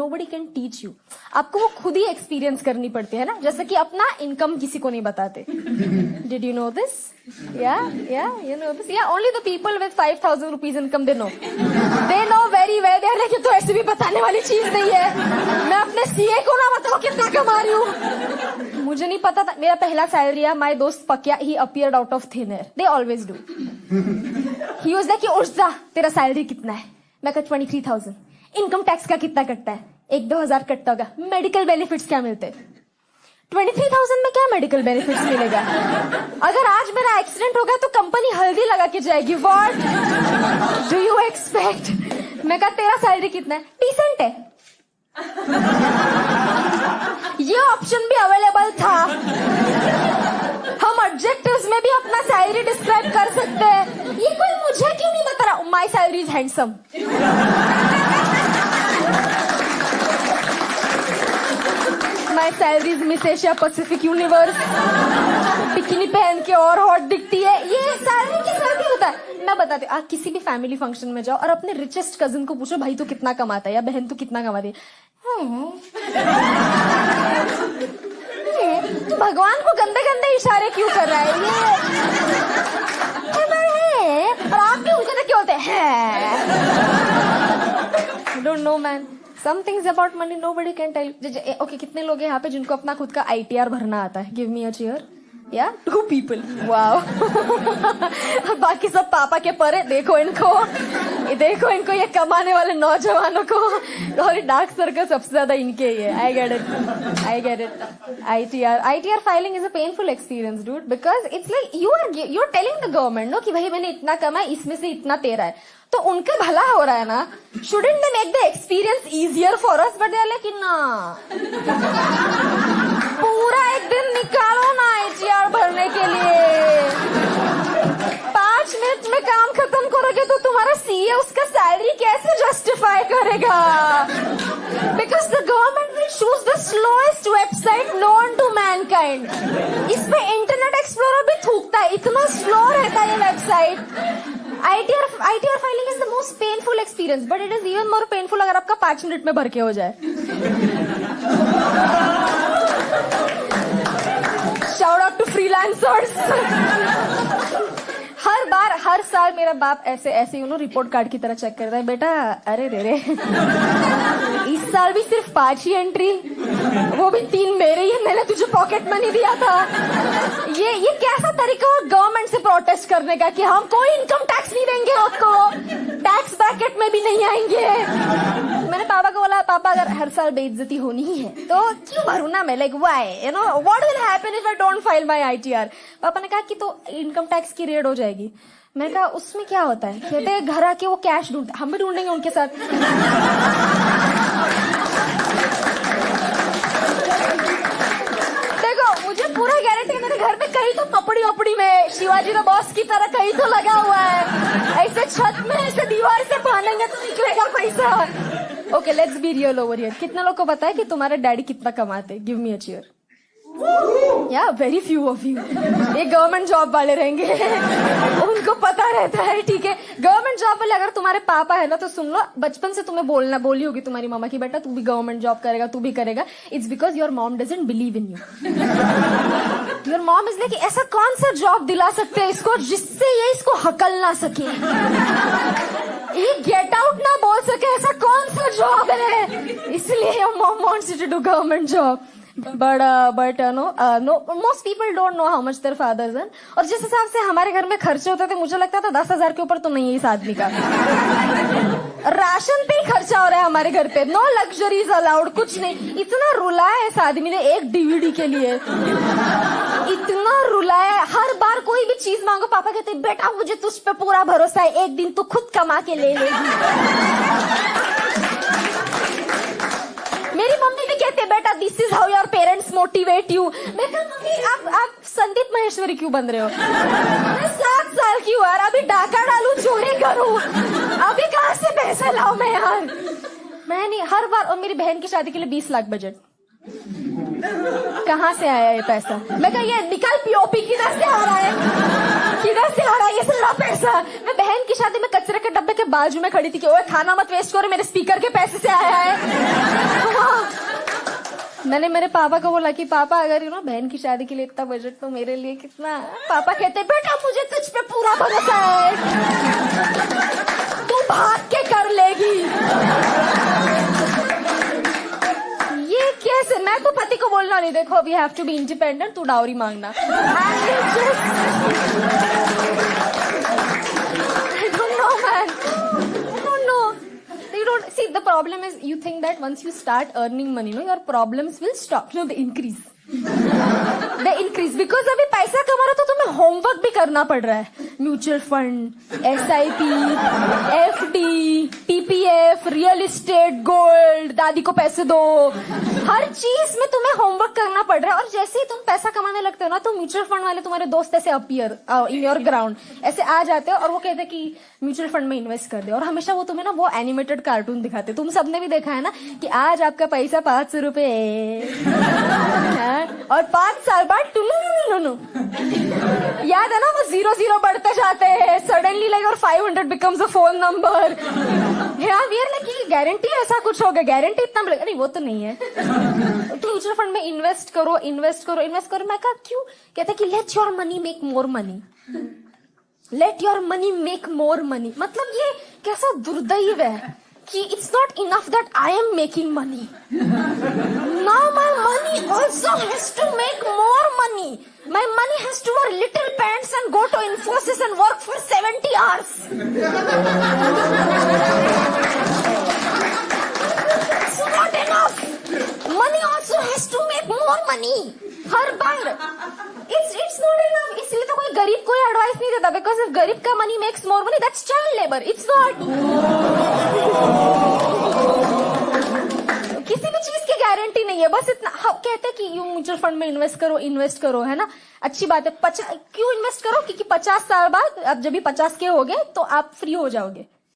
nobody can teach you. आपको वो खुद ही एक्सपीरियंस करनी पड़ती है ना, जैसे कि अपना इनकम किसी को नहीं बताते. Did you know this? Yeah, you know this. Yeah, only the people with 5,000 rupees income they know. They know very well. They are like, तो ऐसे भी बताने वाली चीज नहीं है. मैं अपने CA को ना बताऊं कितना कमा रही हूँ. मुझे नहीं पता था. मेरा पहला सैलरी है. My दोस्त पकिया, he appeared out of thin air. They always do. He was like, उठ जा, तेरा सैलरी कितना है? मैं कहा 23,000. इनकम टैक्स का कितना कटता है? 1-2 हजार कटता होगा. मेडिकल बेनिफिट्स क्या मिलते हैं? 23,000 में क्या मेडिकल बेनिफिट्स मिलेगा? अगर आज मेरा एक्सीडेंट हो गया तो कंपनी हल्दी लगा के जाएगी. What do you expect? मैं कहा तेरा सैलरी कितना है? डिसेंट है. ये ऑप्शन भी अवेलेबल था. हम एडजेक्टिव्स में भी अपना सैलरी डिस्क्राइब कर सकते हैं. ये कोई मुझे क्यों नहीं बता रहा? My salary is handsome. My salary is miss Asia Pacific universe. Bikini पहन के और हॉट दिखती है. ये सैलरी किस तरह होता है? मैं बताती हूँ. आप किसी भी फैमिली फंक्शन में जाओ और अपने रिचेस्ट कजिन को पूछो भाई तू कितना कमाता है या बहन तू कितना कमाती है. तू भगवान को गंदे गंदे इशारे क्यों कर रहा है? ये और आप भी उनको देख के होते हैं. Don't know man. Some things about money nobody can tell you. Okay, कितने लोग हैं यहाँ पे जिनको अपना खुद का ITR भरना आता है? Give me a cheer. Yeah, 2 people. Wow. बाकी सब पापा के परे. देखो इनको ये कमाने वाले नौजवानों को. और डार्क सर्कल सबसे ज्यादा इनके ही है. I get it. ITR filing is a painful experience, dude, because it's like you're telling the government, no, कि भाई मैंने इतना कमाया, इसमें से इतना तेरा है. तो उनका भला हो रहा है ना. Shouldn't they make the experience easier for us? But they are like, ना. पूरा एक दिन निकालो ना ITR भरने के लिए. 5 मिनट में काम खत्म करोगे तो तुम्हारा CA उसका सैलरी कैसे जस्टिफाई करेगा? Because the government will choose the slowest website known to mankind. इसमें इंटरनेट एक्सप्लोरर भी थूकता है. इतना स्लो रहता है ये website. ITR filing is the most painful experience, but it is even more painful अगर आपका 5 मिनट में भर के हो जाए. Shout out to freelancers. हर साल मेरा बाप ऐसे रिपोर्ट कार्ड की तरह चेक करता है. बेटा अरे रे इस साल भी सिर्फ 5 ही एंट्री, वो भी 3 मेरे ही है. मैंने तुझे पॉकेट मनी दिया था. ये कैसा तरीका है गवर्नमेंट से प्रोटेस्ट करने का कि हम कोई इनकम टैक्स नहीं देंगे, आपको टैक्स ब्रैकेट में भी नहीं आएंगे. मैंने पापा को बोला पापा अगर हर साल बेइज्जती होनी ही है तो क्यों भरूं ना मैं? Like why, you know what will happen if I don't file my ITR? पापा ने कहा कि तो इनकम टैक्स की रेड हो जाएगी. मैंने कहा उसमें क्या होता है? कहते घर आके वो कैश ढूंढते. हम भी ढूंढेंगे उनके साथ. देखो मुझे पूरा गारंटी है मेरे घर में कहीं तो कपड़ी में शिवाजी द बॉस की तरह कहीं तो लगा हुआ है. ऐसे छत में ऐसे दीवार से बांधेंगे तो निकलेगा पैसा. Okay let's be real over here. कितने लोग को पता है कि तुम्हारे डैडी कितना कमाते? गिव मी अ चीयर. या वेरी फ्यू ऑफ यू. ये गवर्नमेंट जॉब वाले रहेंगे. उनको पता रहता है. ठीक है, गवर्नमेंट जॉब वाले अगर तुम्हारे पापा है ना तो सुन लो, बचपन से तुम्हें बोली होगी तुम्हारी मामा की बेटा तू भी गवर्नमेंट जॉब करेगा, तू भी करेगा. It's because your mom doesn't believe in you. Your mom is like ऐसा कौन सा जॉब दिला सकते हैं इसको जिससे ये इसको हकल ना सके, ये गेट आउट ना बोल सके. ऐसा कौन सा जॉब है? इसलिए your mom wants you to do government job. But no, most people don't know how much their fathers earn. और जिस हिसाब से हमारे घर में खर्चे होते थे मुझे लगता था 10,000 के ऊपर तो नहीं है इस आदमी का. राशन पे ही खर्चा हो रहा है हमारे घर पे. नो लग्जरीज अलाउड, कुछ नहीं. इतना रुलाया है इस आदमी ने एक DVD के लिए. इतना रुलाया है. हर बार कोई भी चीज मांगो पापा कहते बेटा मुझे तुझ पे पूरा भरोसा है, एक दिन तू खुद कमा के ले लेगी. मेरी मम्मी भी कहते बेटा this is how your parents motivate you. मैं कहा मम्मी आप संदीप महेश्वरी क्यों बन रहे हो? मैं 7 साल की हूँ यार, अभी डाका डालू, चोरी करूँ, अभी कहाँ से पैसा लाऊं मैं यार? मैं नहीं. हर बार. और मेरी बहन की शादी के लिए 20 लाख बजट. कहाँ से आया ये पैसा? मैं कहा ये निकल POP किधर से आ रहा है? किधर से आ रहा है ये सारा पैसा? मैं बहन की शादी में कचरे के डब्बे के बाजू में खड़ी थी कि ओए खाना मत वेस्ट करो, मेरे स्पीकर के पैसे से आया है. मैंने मेरे पापा को बोला कि पापा अगर बहन की शादी के लिए इतना बजट तो मेरे लिए कितना है? पापा कहते बेटा मुझे तुझ पे पूरा भरोसा है, तू भाग के कर लेगी। ये कैसे? मैं तो पति को बोलना नहीं, देखो we have to be independent, तू डाउरी मांगना। I don't know, man. I don't know. You don't see, the problem is you think that once you start earning money, your problems will stop. No, they increase. They increase because अभी पैसा कमा रहे हो तो तुम्हें homework भी करना पड़ रहा है। Mutual fund, SIP, FD, PPF, real estate, gold, दादी को पैसे दो, हर चीज में तुम्हें होमवर्क करना पड़ रहा है। और जैसे ही तुम पैसा कमाने लगते हो ना तो म्यूचुअल फंड वाले तुम्हारे दोस्त ऐसे अपीयर इन योर ग्राउंड, ऐसे आ जाते हो और वो कहते कि म्यूचुअल फंड में इन्वेस्ट कर दे। और हमेशा वो तुम्हें ना वो एनिमेटेड कार्टून दिखाते, तुम सबने भी देखा है ना कि आज आपका पैसा 500 रुपए और 5 साल बाद टुनु, याद है ना वो 0 बढ़ते जाते हैं, सडनली लाइक और 500 becomes a phone number. Guarantee ऐसा कुछ होगा, गारंटी इतना मिलेगा, नहीं वो तो नहीं है। म्यूचुअल फंड में इन्वेस्ट करो, इन्वेस्ट करो, इन्वेस्ट करो। मैं कहा क्यों? कहते कि let your money make more money, let your money make more money. मतलब ये कैसा दुर्दैव है कि it's not enough that I am making money. Now my money also has to make more money. My money has to wear little pants and go to Infosys and work for 70 hours. It's not enough. Money also has to make more money. Her bar it's not enough. इसलिए तो कोई गरीब कोई advice नहीं देता, because if गरीब का money makes more money, that's child labor. It's not. किसी भी चीज की गारंटी नहीं है, बस इतना कहते हैं कि यू म्यूचुअल फंड में इन्वेस्ट करो, है ना, अच्छी बात है। क्यों इन्वेस्ट करो? क्योंकि 50 साल बाद अब जब भी 50 के हो गए तो आप फ्री हो जाओगे।